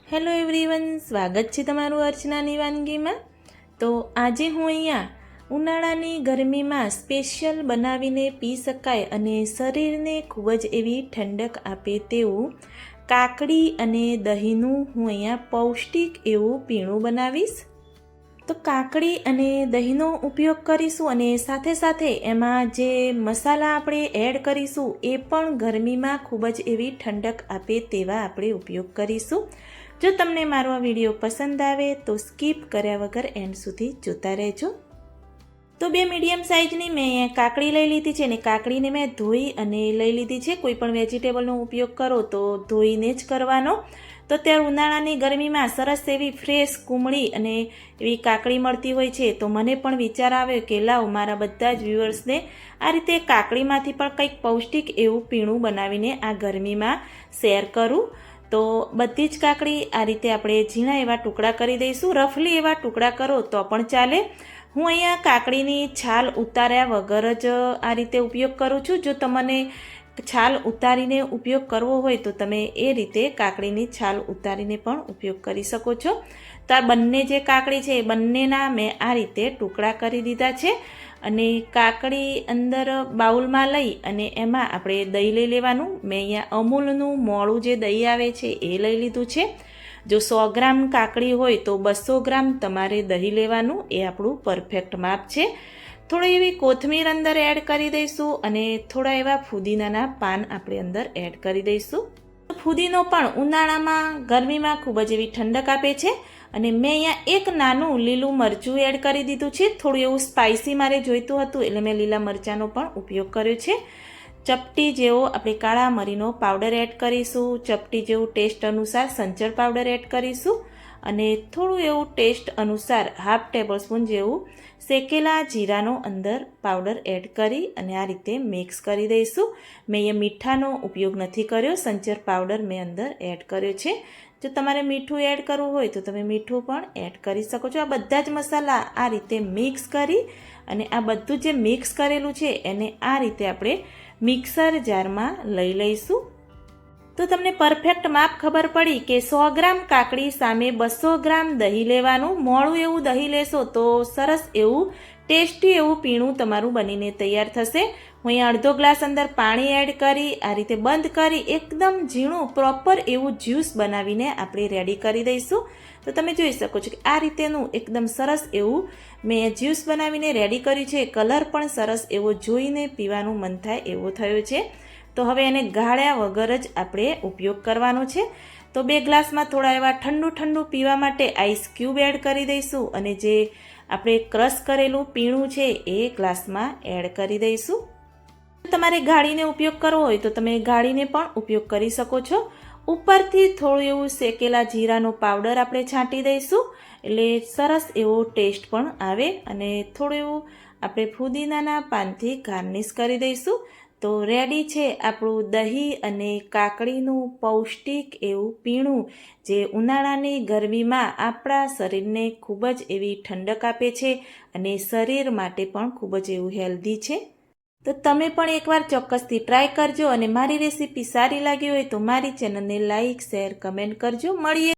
Hello everyone, સ્વાગત છે તમારું અર્ચનાની વાનગીમાં। તો આજે હું અહીંયા ઉનાળાની ગરમીમાં સ્પેશિયલ બનાવીને પી શકાય અને શરીરને ખૂબ જ એવી ઠંડક આપે તેવું કાકડી અને દહીંનું હું અહીંયા પૌષ્ટિક એવું પીણું બનાવીશ। તો કાકડી અને દહીંનો ઉપયોગ કરીશું અને સાથે સાથે એમાં જે મસાલા આપણે એડ કરીશું એ પણ ગરમીમાં ખૂબ જ એવી ઠંડક આપે તેવા આપણે ઉપયોગ કરીશું। જો તમને મારો આ વિડીયો પસંદ આવે તો સ્કીપ કર્યા વગર એન્ડ સુધી જોતા રહેજો। તો બે મીડિયમ સાઇઝની મેં અહીંયા કાકડી લઈ લીધી છે ને કાકડીને મેં ધોઈ અને લઈ લીધી છે। કોઈ પણ વેજીટેબલનો ઉપયોગ કરો તો ધોઈને જ કરવાનો। તો અત્યારે ઉનાળાની ગરમીમાં સરસ એવી ફ્રેશ કુમળી અને એવી કાકડી મળતી હોય છે, તો મને પણ વિચાર આવ્યો કે લાવ મારા બધા જ વ્યુઅર્સને આ રીતે કાકડીમાંથી પણ કંઈક પૌષ્ટિક એવું પીણું બનાવીને આ ગરમીમાં શેર કરું। તો બધી જ કાકડી આ રીતે આપણે ઝીણા એવા ટુકડા કરી દઈશું। રફલી એવા ટુકડા કરો તો પણ ચાલે। હું અહીંયા કાકડીની છાલ ઉતાર્યા વગર જ આ રીતે ઉપયોગ કરું છું। જો તમને છાલ ઉતારીને ઉપયોગ કરવો હોય તો તમે એ રીતે કાકડીની છાલ ઉતારીને પણ ઉપયોગ કરી શકો છો। તો આ બંને જે કાકડી છે એ બંનેના મેં આ રીતે ટુકડા કરી દીધા છે અને કાકડી અંદર બાઉલમાં લઈ અને એમાં આપણે દહીં લઈ લેવાનું। મેં અહીંયા અમૂલનું મોળું જે દહીં આવે છે એ લઈ લીધું છે। જો 100 ગ્રામ કાકડી હોય તો 200 ગ્રામ તમારે દહીં લેવાનું, એ આપણું પરફેક્ટ માપ છે। થોડી એવી કોથમીર અંદર એડ કરી દઈશું અને થોડા એવા ફુદીનાના પાન આપણે અંદર એડ કરી દઈશું। ફુદીનો પણ ઉનાળામાં ગરમીમાં ખૂબ જ એવી ઠંડક આપે છે અને મેં અહીંયા એક નાનું લીલું મરચું એડ કરી દીધું છે। થોડું એવું સ્પાઇસી મારે જોઈતું હતું એટલે મેં લીલા મરચાંનો પણ ઉપયોગ કર્યો છે। ચપટી જેવો આપણે કાળા મરીનો પાવડર એડ કરીશું, ચપટી જેવું ટેસ્ટ અનુસાર સંચળ પાવડર એડ કરીશું અને થોડું એવું ટેસ્ટ અનુસાર હાફ ટેબલ સ્પૂન જેવું શેકેલા જીરાનો અંદર પાવડર એડ કરી અને આ રીતે મિક્સ કરી દઈશું। મેં અહીંયા મીઠાનો ઉપયોગ નથી કર્યો, સંચર પાવડર મેં અંદર એડ કર્યો છે। જો તમારે મીઠું એડ કરવું હોય તો તમે મીઠું પણ એડ કરી શકો છો। આ બધા જ મસાલા આ રીતે મિક્સ કરી અને આ બધું જે મિક્સ કરેલું છે એને આ રીતે આપણે મિક્સર જારમાં લઈ લઈશું। તો તમને પરફેક્ટ માપ ખબર પડી કે 100 ગ્રામ કાકડી સામે 200 ગ્રામ દહીં લેવાનું। મોળું એવું દહીં લેશો તો સરસ એવું ટેસ્ટી એવું પીણું તમારું બનીને તૈયાર થશે। હું અહીંયા અડધો ગ્લાસ અંદર પાણી એડ કરી આ રીતે બંધ કરી એકદમ ઝીણું પ્રોપર એવું જ્યુસ બનાવીને આપણે રેડી કરી દઈશું। તો તમે જોઈ શકો છો કે આ રીતેનું એકદમ સરસ એવું મેં જ્યુસ બનાવીને રેડી કર્યું છે। કલર પણ સરસ એવો જોઈને પીવાનું મન થાય એવો થયો છે। તો હવે એને ગાળ્યા વગર જ આપણે ઉપયોગ કરવાનો છે। તો 2 ગ્લાસમાં થોડા એવા ઠંડુ પીવા માટે આઈસ ક્યુબ એડ કરી દઈશું અને જે આપણે ક્રશ કરેલું પીણું છે એ ગ્લાસમાં એડ કરી દઈશું। તમારે ગાળીને ઉપયોગ કરવો હોય તો તમે ગાળીને પણ ઉપયોગ કરી શકો છો। ઉપરથી થોડું એવું શેકેલા જીરાનો પાવડર આપણે છાંટી દઈશું એટલે સરસ એવો ટેસ્ટ પણ આવે અને થોડું એવું આપણે ફુદીનાના પાનથી ગાર્નિશ કરી દઈશું। તો રેડી છે આપણું દહીં અને કાકડીનું પૌષ્ટિક એવું પીણું જે ઉનાળાની ગરમીમાં આપણા શરીરને ખૂબ જ એવી ઠંડક આપે છે અને શરીર માટે પણ ખૂબ જ એવું હેલ્ધી છે। તો તમે પણ એકવાર ચોક્કસથી ટ્રાય કરજો અને મારી રેસીપી સારી લાગી હોય તો મારી ચેનલને લાઇક, શેર, કમેન્ટ કરજો। મળીએ